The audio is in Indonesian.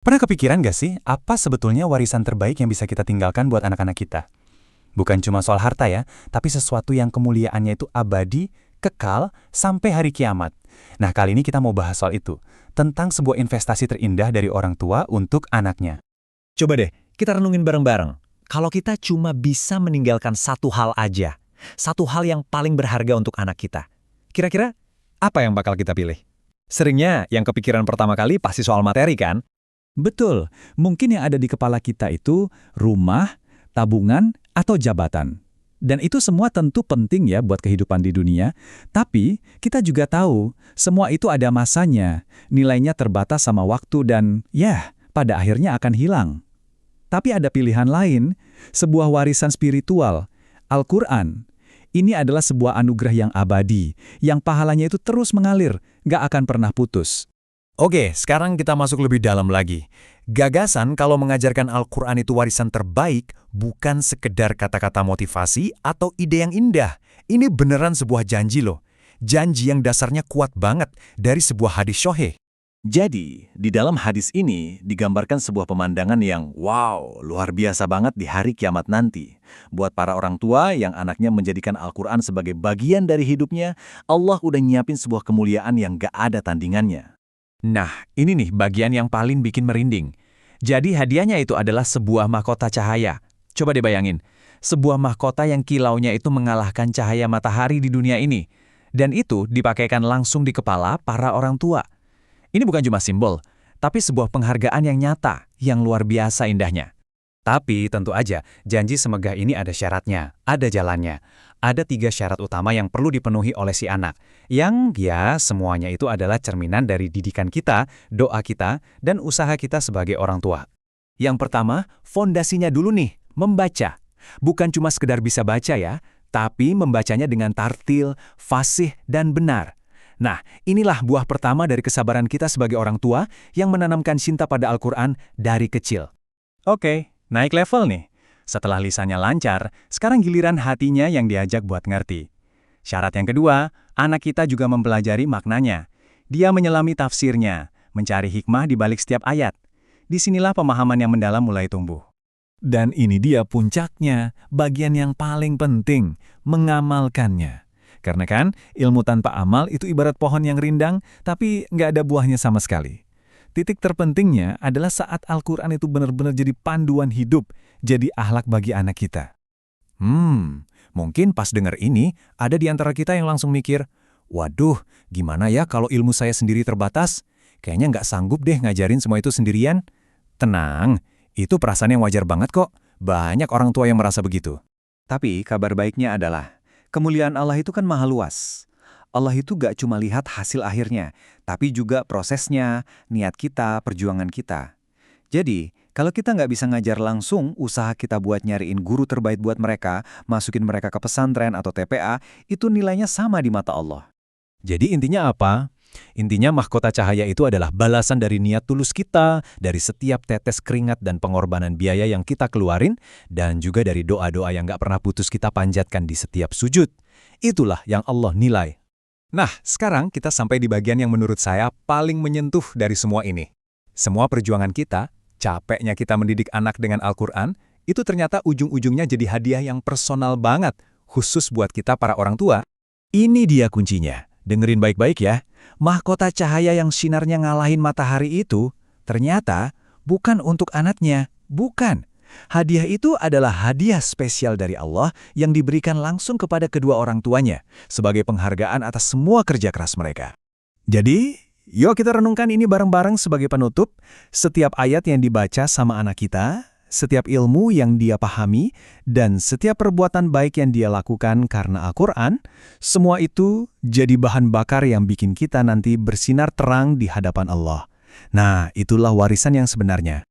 Pernah kepikiran gak sih, apa sebetulnya warisan terbaik yang bisa kita tinggalkan buat anak-anak kita? Bukan cuma soal harta ya, tapi sesuatu yang kemuliaannya itu abadi, kekal, sampai hari kiamat. Nah, kali ini kita mau bahas soal itu, tentang sebuah investasi terindah dari orang tua untuk anaknya. Coba deh, kita renungin bareng-bareng. Kalau kita cuma bisa meninggalkan satu hal aja, satu hal yang paling berharga untuk anak kita, kira-kira apa yang bakal kita pilih? Seringnya yang kepikiran pertama kali pasti soal materi kan? Betul, mungkin yang ada di kepala kita itu rumah, tabungan, atau jabatan. Dan itu semua tentu penting ya buat kehidupan di dunia, tapi kita juga tahu semua itu ada masanya, nilainya terbatas sama waktu dan ya, pada akhirnya akan hilang. Tapi ada pilihan lain, sebuah warisan spiritual, Al-Quran. Ini adalah sebuah anugerah yang abadi, yang pahalanya itu terus mengalir, gak akan pernah putus. Oke, sekarang kita masuk lebih dalam lagi. Gagasan kalau mengajarkan Al-Quran itu warisan terbaik bukan sekedar kata-kata motivasi atau ide yang indah. Ini beneran sebuah janji loh. Janji yang dasarnya kuat banget dari sebuah hadis syahih. Jadi, di dalam hadis ini digambarkan sebuah pemandangan yang wow, luar biasa banget di hari kiamat nanti. Buat para orang tua yang anaknya menjadikan Al-Quran sebagai bagian dari hidupnya, Allah udah nyiapin sebuah kemuliaan yang gak ada tandingannya. Nah, ini nih bagian yang paling bikin merinding. Jadi hadiahnya itu adalah sebuah mahkota cahaya. Coba deh bayangin, sebuah mahkota yang kilaunya itu mengalahkan cahaya matahari di dunia ini. Dan itu dipakaikan langsung di kepala para orang tua. Ini bukan cuma simbol, tapi sebuah penghargaan yang nyata, yang luar biasa indahnya. Tapi tentu aja, janji semegah ini ada syaratnya, ada jalannya. Ada 3 syarat utama yang perlu dipenuhi oleh si anak. Yang ya semuanya itu adalah cerminan dari didikan kita, doa kita, dan usaha kita sebagai orang tua. Yang pertama, fondasinya dulu nih, membaca. Bukan cuma sekedar bisa baca ya, tapi membacanya dengan tartil, fasih, dan benar. Nah, inilah buah pertama dari kesabaran kita sebagai orang tua yang menanamkan cinta pada Al-Quran dari kecil. Oke, naik level nih. Setelah lisannya lancar, sekarang giliran hatinya yang diajak buat ngerti. Syarat yang kedua, anak kita juga mempelajari maknanya. Dia menyelami tafsirnya, mencari hikmah di balik setiap ayat. Disinilah pemahaman yang mendalam mulai tumbuh. Dan ini dia puncaknya, bagian yang paling penting, mengamalkannya. Karena kan, ilmu tanpa amal itu ibarat pohon yang rindang, tapi nggak ada buahnya sama sekali. Titik terpentingnya adalah saat Al-Quran itu benar-benar jadi panduan hidup, jadi akhlak bagi anak kita. Mungkin pas dengar ini, ada di antara kita yang langsung mikir, waduh, gimana ya kalau ilmu saya sendiri terbatas? Kayaknya nggak sanggup deh ngajarin semua itu sendirian. Tenang, itu perasaan yang wajar banget kok. Banyak orang tua yang merasa begitu. Tapi kabar baiknya adalah, kemuliaan Allah itu kan maha luas. Allah itu gak cuma lihat hasil akhirnya, tapi juga prosesnya, niat kita, perjuangan kita. Jadi, kalau kita nggak bisa ngajar langsung, usaha kita buat nyariin guru terbaik buat mereka, masukin mereka ke pesantren atau TPA, itu nilainya sama di mata Allah. Jadi intinya apa? Intinya mahkota cahaya itu adalah balasan dari niat tulus kita, dari setiap tetes keringat dan pengorbanan biaya yang kita keluarin, dan juga dari doa-doa yang nggak pernah putus kita panjatkan di setiap sujud. Itulah yang Allah nilai. Nah, sekarang kita sampai di bagian yang menurut saya paling menyentuh dari semua ini. Semua perjuangan kita, capeknya kita mendidik anak dengan Al-Quran, itu ternyata ujung-ujungnya jadi hadiah yang personal banget, khusus buat kita para orang tua. Ini dia kuncinya. Dengerin baik-baik ya. Mahkota cahaya yang sinarnya ngalahin matahari itu, ternyata bukan untuk anaknya, bukan. Hadiah itu adalah hadiah spesial dari Allah yang diberikan langsung kepada kedua orang tuanya sebagai penghargaan atas semua kerja keras mereka. Jadi, yuk kita renungkan ini bareng-bareng sebagai penutup. Setiap ayat yang dibaca sama anak kita, setiap ilmu yang dia pahami, dan setiap perbuatan baik yang dia lakukan karena Al-Quran, semua itu jadi bahan bakar yang bikin kita nanti bersinar terang di hadapan Allah. Nah, itulah warisan yang sebenarnya.